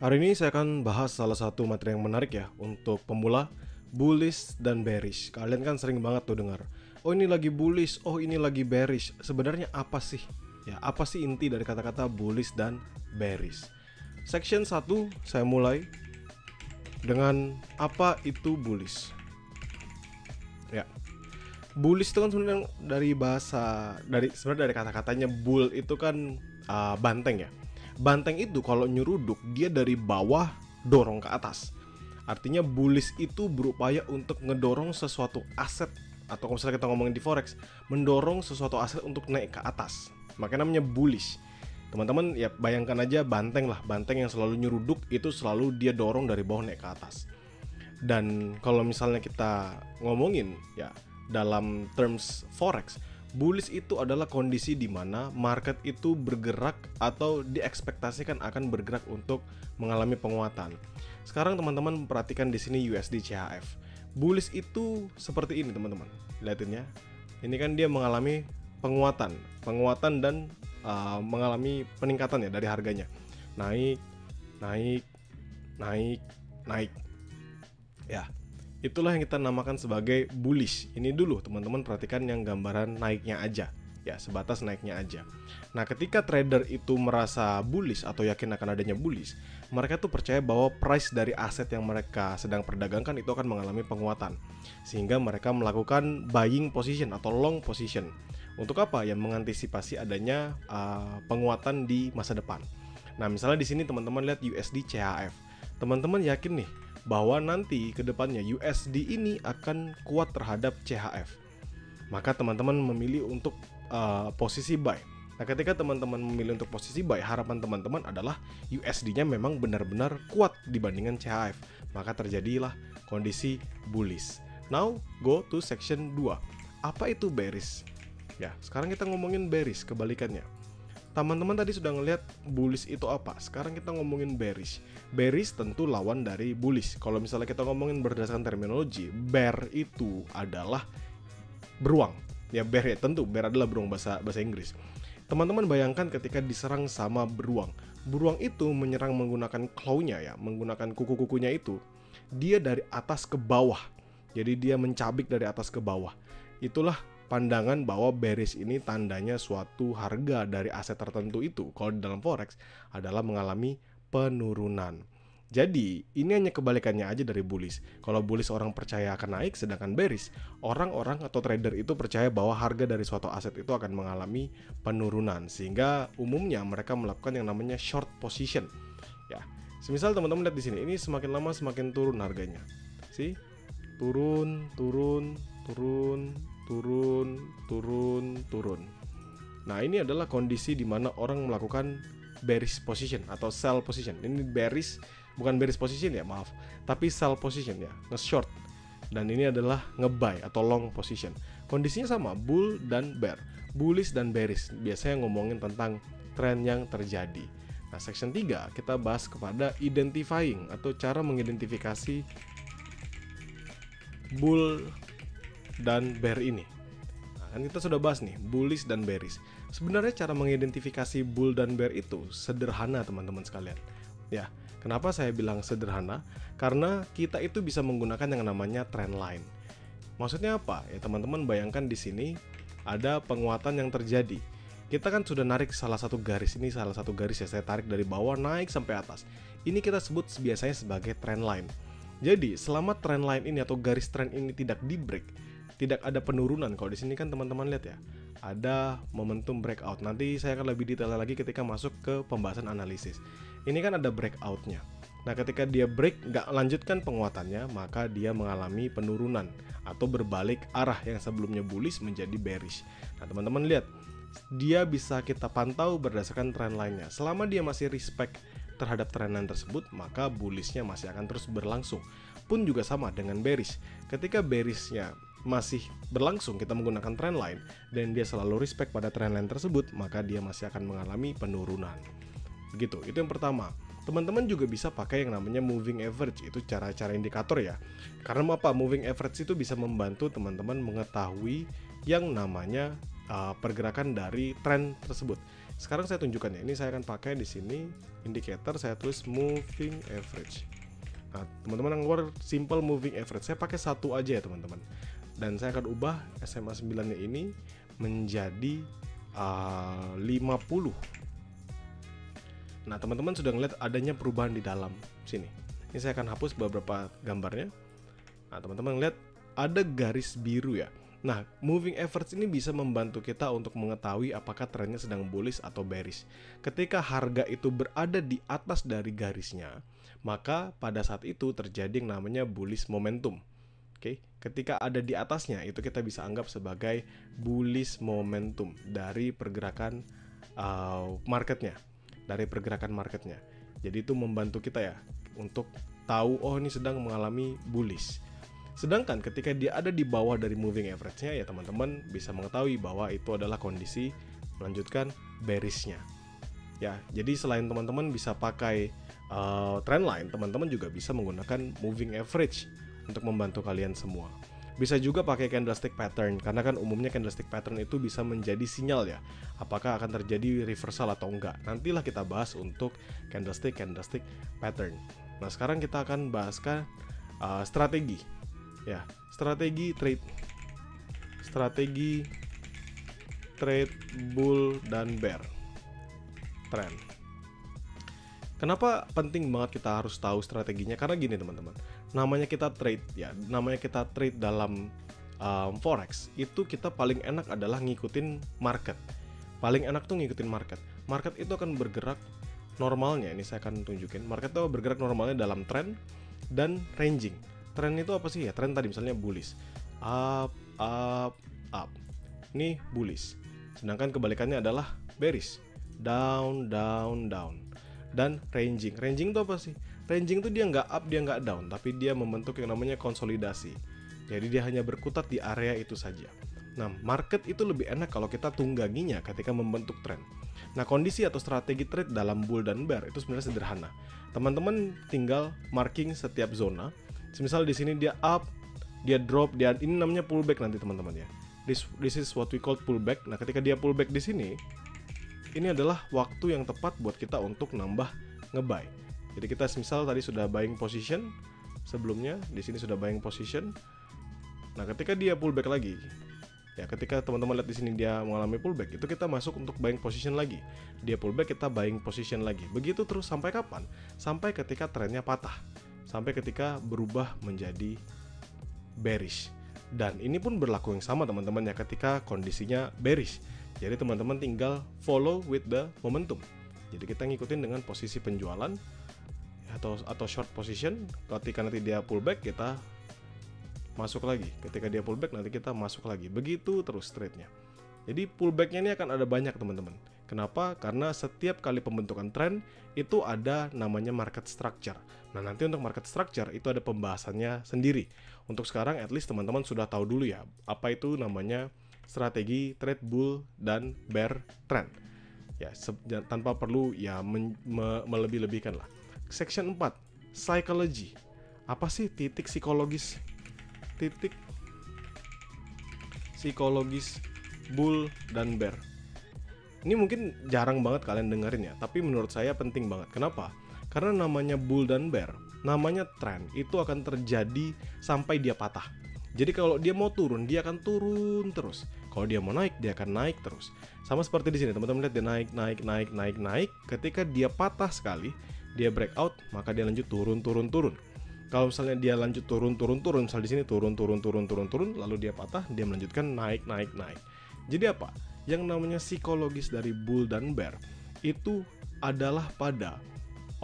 Hari ini saya akan bahas salah satu materi yang menarik ya untuk pemula, bullish dan bearish. Kalian kan sering banget tuh dengar, oh ini lagi bullish, oh ini lagi bearish. Sebenarnya apa sih? Ya, apa sih inti dari kata-kata bullish dan bearish? Section 1 saya mulai dengan apa itu bullish. Ya. Bullish itu kan sebenarnya sebenarnya dari kata-katanya bull itu kan banteng ya. Banteng itu kalau nyeruduk dia dari bawah dorong ke atas. Artinya bullish itu berupaya untuk ngedorong sesuatu aset, atau kalau misalnya kita ngomongin di forex, mendorong sesuatu aset untuk naik ke atas. Makanya namanya bullish. Teman-teman ya bayangkan aja banteng lah, banteng yang selalu nyeruduk itu selalu dia dorong dari bawah naik ke atas. Dan kalau misalnya kita ngomongin ya dalam terms forex, bullish itu adalah kondisi di mana market itu bergerak atau diekspektasikan akan bergerak untuk mengalami penguatan. Sekarang teman-teman perhatikan di sini USD CHF. Bullish itu seperti ini teman-teman. Lihatin ya. Ini kan dia mengalami penguatan dan mengalami peningkatan ya dari harganya. Naik. Ya. Itulah yang kita namakan sebagai bullish. Ini dulu teman-teman perhatikan yang gambaran naiknya aja. Ya, sebatas naiknya aja. Nah, ketika trader itu merasa bullish atau yakin akan adanya bullish, mereka tuh percaya bahwa price dari aset yang mereka sedang perdagangkan itu akan mengalami penguatan. Sehingga mereka melakukan buying position atau long position. Untuk apa? Ya, mengantisipasi adanya penguatan di masa depan. Nah, misalnya di sini teman-teman lihat USD CHF. Teman-teman yakin nih bahwa nanti ke depannya USD ini akan kuat terhadap CHF. Maka teman-teman memilih untuk posisi buy. Nah, ketika teman-teman memilih untuk posisi buy, harapan teman-teman adalah USD-nya memang benar-benar kuat dibandingkan CHF. Maka terjadilah kondisi bullish. Now, go to section 2. Apa itu bearish? Ya, sekarang kita ngomongin bearish, kebalikannya. Teman-teman tadi sudah ngelihat bullish itu apa. Sekarang kita ngomongin bearish. Bearish tentu lawan dari bullish. Kalau misalnya kita ngomongin berdasarkan terminologi, bear itu adalah beruang. Ya, bear ya, tentu bear adalah beruang bahasa Inggris. Teman-teman bayangkan ketika diserang sama beruang. Beruang itu menyerang menggunakan claw-nya ya, menggunakan kuku-kukunya itu. Dia dari atas ke bawah. Jadi dia mencabik dari atas ke bawah. Itulah pandangan bahwa bearish ini tandanya suatu harga dari aset tertentu itu kalau di dalam forex adalah mengalami penurunan. Jadi ini hanya kebalikannya aja dari bullish. Kalau bullish orang percaya akan naik, sedangkan bearish orang-orang atau trader itu percaya bahwa harga dari suatu aset itu akan mengalami penurunan, sehingga umumnya mereka melakukan yang namanya short position. Ya, semisal teman-teman lihat di sini, ini semakin lama semakin turun harganya. Turun. Nah, ini adalah kondisi di mana orang melakukan bearish position atau sell position. Ini bearish, bukan bearish position ya, maaf, tapi sell position ya, nge-short. Dan ini adalah nge-buy atau long position. Kondisinya sama, bull dan bear. Bullish dan bearish biasanya ngomongin tentang tren yang terjadi. Nah, section 3 kita bahas kepada identifying atau cara mengidentifikasi bull dan bear ini. Nah, kan kita sudah bahas nih bullish dan bearish. Sebenarnya cara mengidentifikasi bull dan bear itu sederhana teman-teman sekalian. Ya, kenapa saya bilang sederhana? Karena kita itu bisa menggunakan yang namanya trend line. Maksudnya apa? Ya teman-teman bayangkan di sini ada penguatan yang terjadi. Kita kan sudah narik salah satu garis ya, saya tarik dari bawah naik sampai atas. Ini kita sebut biasanya sebagai trend line. Jadi selama trend line ini atau garis trend ini tidak di break, tidak ada penurunan. Kalau di sini kan teman-teman lihat ya, ada momentum breakout. Nanti saya akan lebih detail lagi ketika masuk ke pembahasan analisis. Ini kan ada breakoutnya. Nah, ketika dia break, nggak lanjutkan penguatannya, maka dia mengalami penurunan atau berbalik arah yang sebelumnya bullish menjadi bearish. Nah, teman-teman lihat, dia bisa kita pantau berdasarkan trend line-nya. Selama dia masih respect terhadap trend line tersebut, maka bullish-nya masih akan terus berlangsung. Pun juga sama dengan bearish. Ketika bearish-nya masih berlangsung, kita menggunakan trend line dan dia selalu respect pada trend line tersebut, maka dia masih akan mengalami penurunan. Begitu, itu yang pertama. Teman-teman juga bisa pakai yang namanya moving average, itu cara-cara indikator ya. Karena apa? Moving average itu bisa membantu teman-teman mengetahui yang namanya pergerakan dari tren tersebut. Sekarang saya tunjukkan ya. Ini saya akan pakai di sini indicator, saya tulis moving average. Nah, teman-teman yang keluar simple moving average. Saya pakai satu aja ya, teman-teman. Dan saya akan ubah SMA 9-nya ini menjadi 50. Nah, teman-teman sudah ngeliat adanya perubahan di dalam sini. Ini saya akan hapus beberapa gambarnya. Nah, teman-teman lihat ada garis biru ya. Nah, moving average ini bisa membantu kita untuk mengetahui apakah trennya sedang bullish atau bearish. Ketika harga itu berada di atas dari garisnya, maka pada saat itu terjadi yang namanya bullish momentum. Oke, ketika ada di atasnya itu kita bisa anggap sebagai bullish momentum dari pergerakan marketnya, Jadi itu membantu kita ya untuk tahu oh ini sedang mengalami bullish. Sedangkan ketika dia ada di bawah dari moving average-nya ya teman-teman bisa mengetahui bahwa itu adalah kondisi melanjutkan bearish-nya. Ya, jadi selain teman-teman bisa pakai trendline, teman-teman juga bisa menggunakan moving average untuk membantu kalian semua. Bisa juga pakai candlestick pattern, karena kan umumnya candlestick pattern itu bisa menjadi sinyal ya, apakah akan terjadi reversal atau enggak. Nantilah kita bahas untuk candlestick pattern. Nah, sekarang kita akan bahaskan strategi. Ya, strategi trade bull dan bear trend. Kenapa penting banget kita harus tahu strateginya? Karena gini teman-teman, namanya kita trade dalam forex itu kita paling enak adalah ngikutin market. Paling enak tuh ngikutin market. Market itu akan bergerak normalnya. Ini saya akan tunjukin. Market itu bergerak normalnya dalam trend dan ranging. Tren itu apa sih ya? Tren tadi misalnya bullish, up. Ini bullish. Sedangkan kebalikannya adalah bearish, down. Dan ranging. Ranging itu apa sih? Ranging itu dia nggak up, dia nggak down, tapi dia membentuk yang namanya konsolidasi. Jadi dia hanya berkutat di area itu saja. Nah, market itu lebih enak kalau kita tungganginya ketika membentuk tren. Nah, kondisi atau strategi trade dalam bull dan bear itu sebenarnya sederhana. Teman-teman tinggal marking setiap zona. Misal di sini dia up, dia drop, ini namanya pullback nanti teman-teman ya. This is what we call pullback. Nah, ketika dia pullback di sini, ini adalah waktu yang tepat buat kita untuk nambah nge-buy. Jadi kita misal tadi sudah buying position sebelumnya, di sini sudah buying position. Nah, ketika dia pullback lagi, ya ketika teman-teman lihat di sini dia mengalami pullback, itu kita masuk untuk buying position lagi. Dia pullback, kita buying position lagi. Begitu terus sampai kapan? Sampai ketika trennya patah. Sampai ketika berubah menjadi bearish. Dan ini pun berlaku yang sama teman-teman ya ketika kondisinya bearish. Jadi teman-teman tinggal follow with the momentum. Jadi kita ngikutin dengan posisi penjualan atau short position. Ketika nanti dia pullback kita masuk lagi. Ketika dia pullback nanti kita masuk lagi. Begitu terus trade-nya. Jadi pullback-nya ini akan ada banyak teman-teman. Kenapa? Karena setiap kali pembentukan tren itu ada namanya market structure. Nah, nanti untuk market structure itu ada pembahasannya sendiri. Untuk sekarang at least teman-teman sudah tahu dulu ya apa itu namanya strategi trade bull dan bear trend. Ya, tanpa perlu ya melebih-lebihkan lah. Section 4, psychology. Apa sih titik psikologis bull dan bear? Ini mungkin jarang banget kalian dengerin ya, tapi menurut saya penting banget. Kenapa? Karena namanya bull dan bear, namanya tren, itu akan terjadi sampai dia patah. Jadi kalau dia mau turun, dia akan turun terus. Kalau dia mau naik, dia akan naik terus. Sama seperti di sini, teman-teman lihat dia naik. Ketika dia patah sekali, dia breakout, maka dia lanjut turun. Kalau misalnya dia lanjut turun, misalnya di sini turun, lalu dia patah, dia melanjutkan naik. Jadi apa? Yang namanya psikologis dari bull dan bear itu adalah pada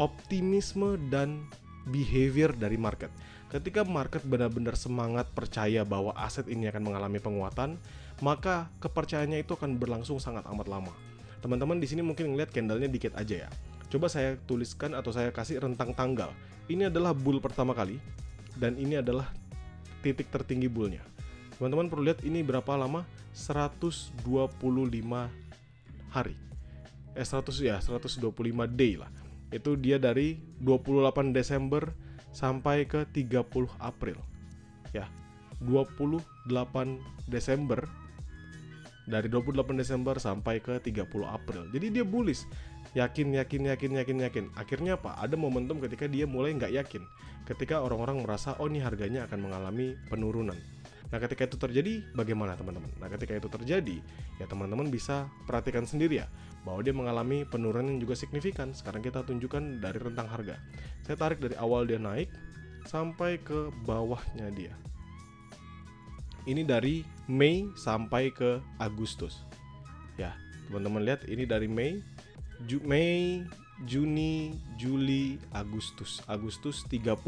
optimisme dan behavior dari market. Ketika market benar-benar semangat percaya bahwa aset ini akan mengalami penguatan, maka kepercayaannya itu akan berlangsung sangat amat lama. Teman-teman di sini mungkin ngeliat candlenya dikit aja ya. Coba saya tuliskan atau saya kasih rentang tanggal. Ini adalah bull pertama kali dan ini adalah titik tertinggi bullnya. Teman-teman perlu lihat ini berapa lama? 125 hari. 125 day lah. Itu dia dari 28 Desember sampai ke 30 April. Ya, 28 Desember dari 28 Desember sampai ke 30 April. Jadi dia bullish, yakin. Akhirnya apa? Ada momentum ketika dia mulai nggak yakin, ketika orang-orang merasa oh ini harganya akan mengalami penurunan. Nah ketika itu terjadi bagaimana teman-teman? Nah ketika itu terjadi ya teman-teman bisa perhatikan sendiri ya, bahwa dia mengalami penurunan yang juga signifikan. Sekarang kita tunjukkan dari rentang harga. Saya tarik dari awal dia naik sampai ke bawahnya dia. Ini dari Mei sampai ke Agustus. Ya, teman-teman lihat ini dari Mei, Juni, Juli, Agustus. Agustus 30.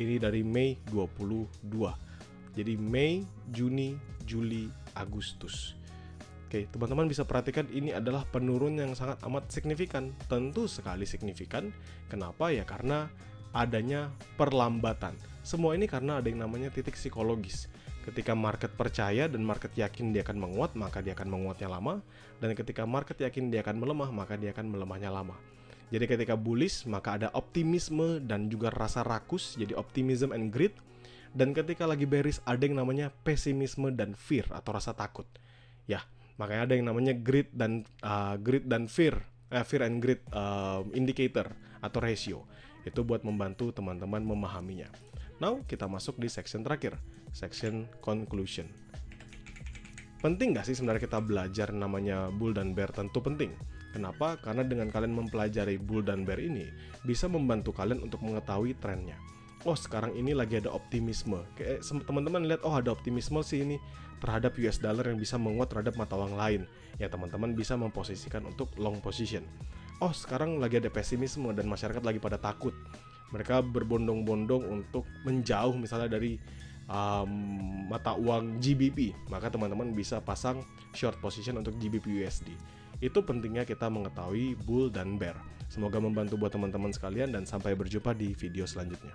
Ini dari Mei 22. Jadi Mei, Juni, Juli, Agustus. Oke, teman-teman bisa perhatikan ini adalah penurunan yang sangat amat signifikan. Tentu sekali signifikan. Kenapa? Ya karena adanya perlambatan. Semua ini karena ada yang namanya titik psikologis. Ketika market percaya dan market yakin dia akan menguat, maka dia akan menguatnya lama. Dan ketika market yakin dia akan melemah, maka dia akan melemahnya lama. Jadi ketika bullish, maka ada optimisme dan juga rasa rakus, jadi optimism and greed. Dan ketika lagi bearish, ada yang namanya pesimisme dan fear atau rasa takut. Ya, makanya ada yang namanya greed dan fear and greed indicator atau ratio. Itu buat membantu teman-teman memahaminya. Now, kita masuk di section terakhir, section conclusion. Penting nggak sih sebenarnya kita belajar namanya bull dan bear? Tentu penting. Kenapa? Karena dengan kalian mempelajari bull dan bear ini, bisa membantu kalian untuk mengetahui trennya. Oh, sekarang ini lagi ada optimisme. Kayak teman-teman lihat, oh ada optimisme sih ini terhadap US dollar yang bisa menguat terhadap mata uang lain. Ya, teman-teman bisa memposisikan untuk long position. Oh, sekarang lagi ada pesimisme dan masyarakat lagi pada takut. Mereka berbondong-bondong untuk menjauh misalnya dari mata uang GBP. Maka teman-teman bisa pasang short position untuk GBP USD. Itu pentingnya kita mengetahui bull dan bear. Semoga membantu buat teman-teman sekalian dan sampai berjumpa di video selanjutnya.